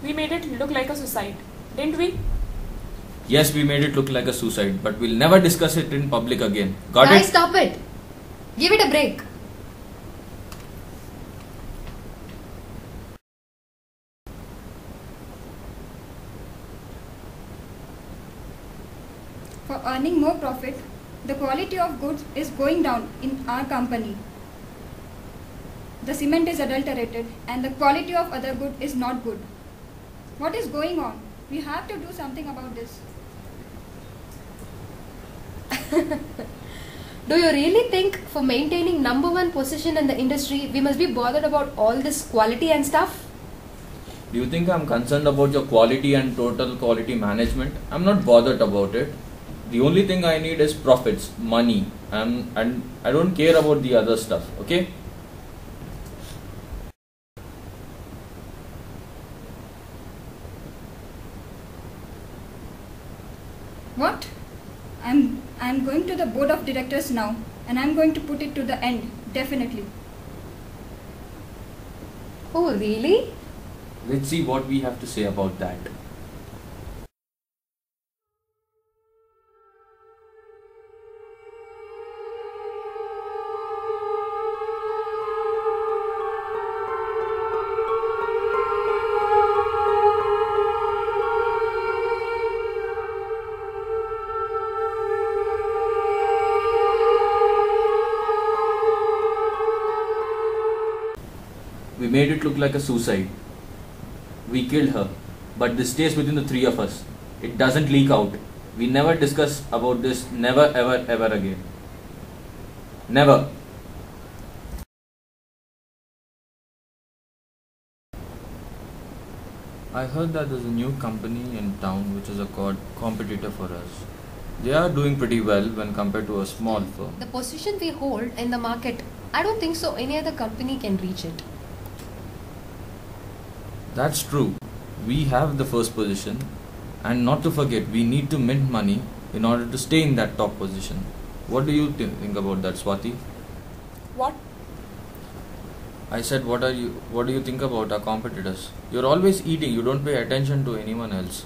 We made it look like a suicide, didn't we? Yes, we made it look like a suicide, but we'll never discuss it in public again. Got Guys, it? stop it. Give it a break. For earning more profit, the quality of goods is going down in our company. The cement is adulterated and the quality of other good is not good. What is going on? We have to do something about this. Do you really think for maintaining #1 position in the industry, we must be bothered about all this quality and stuff? Do you think I'm concerned about your quality and total quality management? I'm not bothered about it. The only thing I need is profits, money, and I don't care about the other stuff, okay? What? I'm going to the board of directors now and I'm going to put it to the end, definitely. Oh, really? Let's see what we have to say about that. We made it look like a suicide. We killed her, but this stays within the three of us. It doesn't leak out. We never discuss about this, never ever ever again. Never. I heard that there's a new company in town which is a competitor for us. They are doing pretty well when compared to a small firm. The position we hold in the market, I don't think so any other company can reach it. That's true. We have the first position, and not to forget, we need to mint money in order to stay in that top position. What do you think about that, Swati? What? I said, what do you think about our competitors? You're always eating, you don't pay attention to anyone else.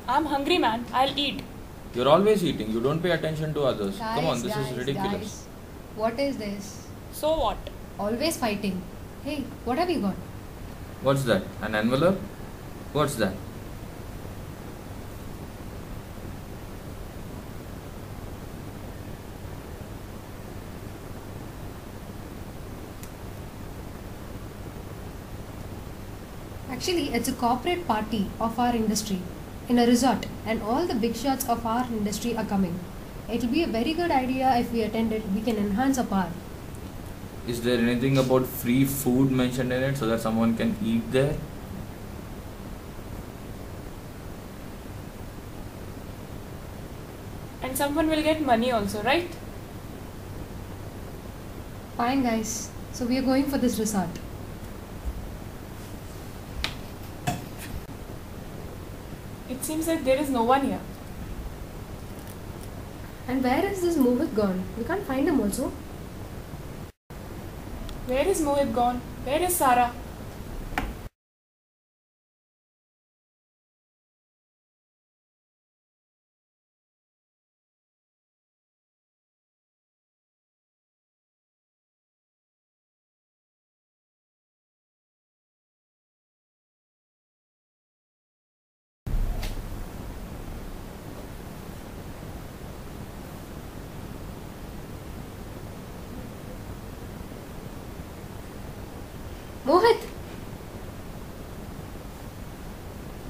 I'm hungry, man. I'll eat. You're always eating, you don't pay attention to others. Come on, this is ridiculous. Guys. What is this? So what? Always fighting. Hey, what have you got? What's that? An envelope? What's that? Actually, it's a corporate party of our industry in a resort, and all the big shots of our industry are coming. It'll be a very good idea if we attend it. We can enhance our power. Is there anything about free food mentioned in it so that someone can eat there? And someone will get money also, right? Fine, guys. So we are going for this resort. It seems that there is no one here. And where is this Mohit gone? We can't find him also. Where is Mohit gone? Where is Sarah? Mohit!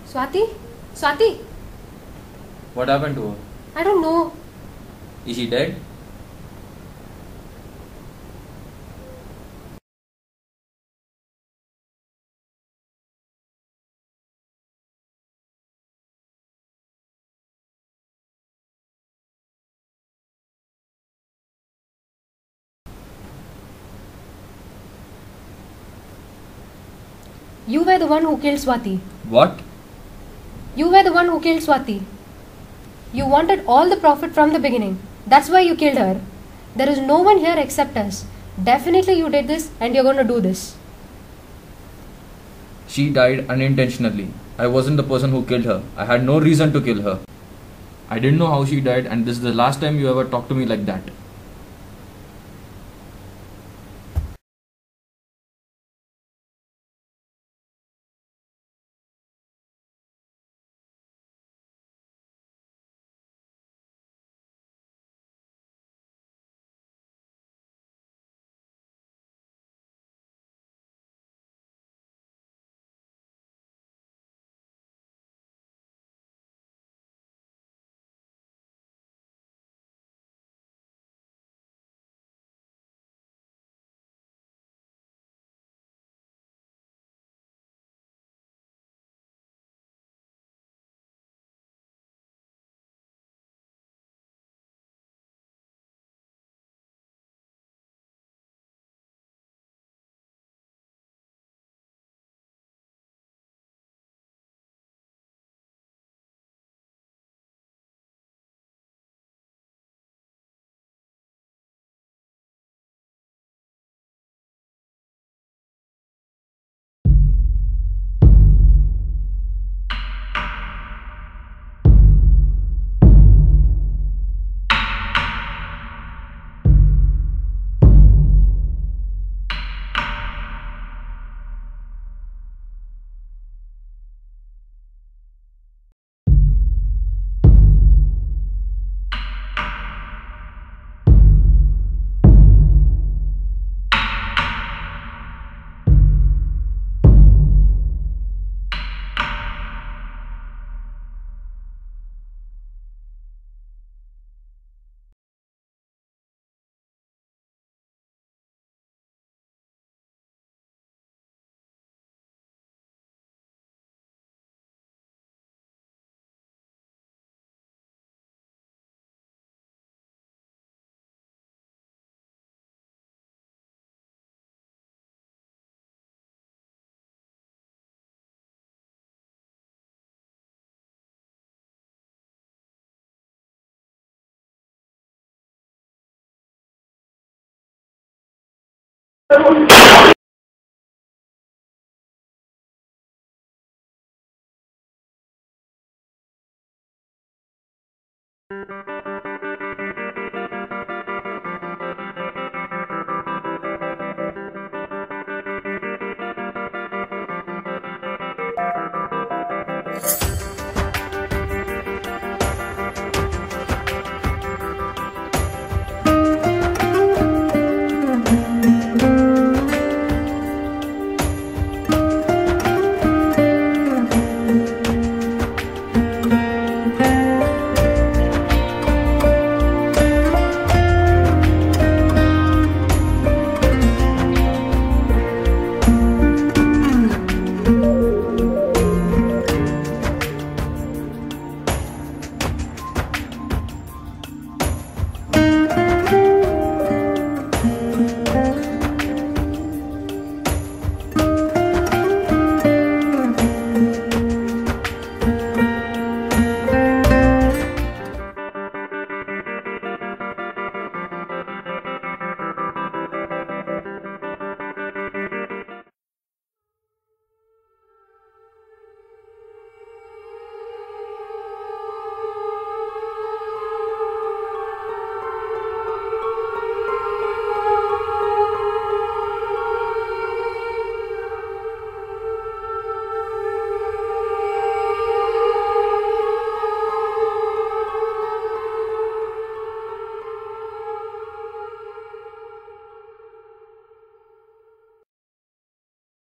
Swati? Swati? What happened to her? I don't know. Is she dead? You were the one who killed Swati. What? You were the one who killed Swati. You wanted all the profit from the beginning. That's why you killed her. There is no one here except us. Definitely you did this and you're going to do this. She died unintentionally. I wasn't the person who killed her. I had no reason to kill her. I didn't know how she died, and this is the last time you ever talked to me like that.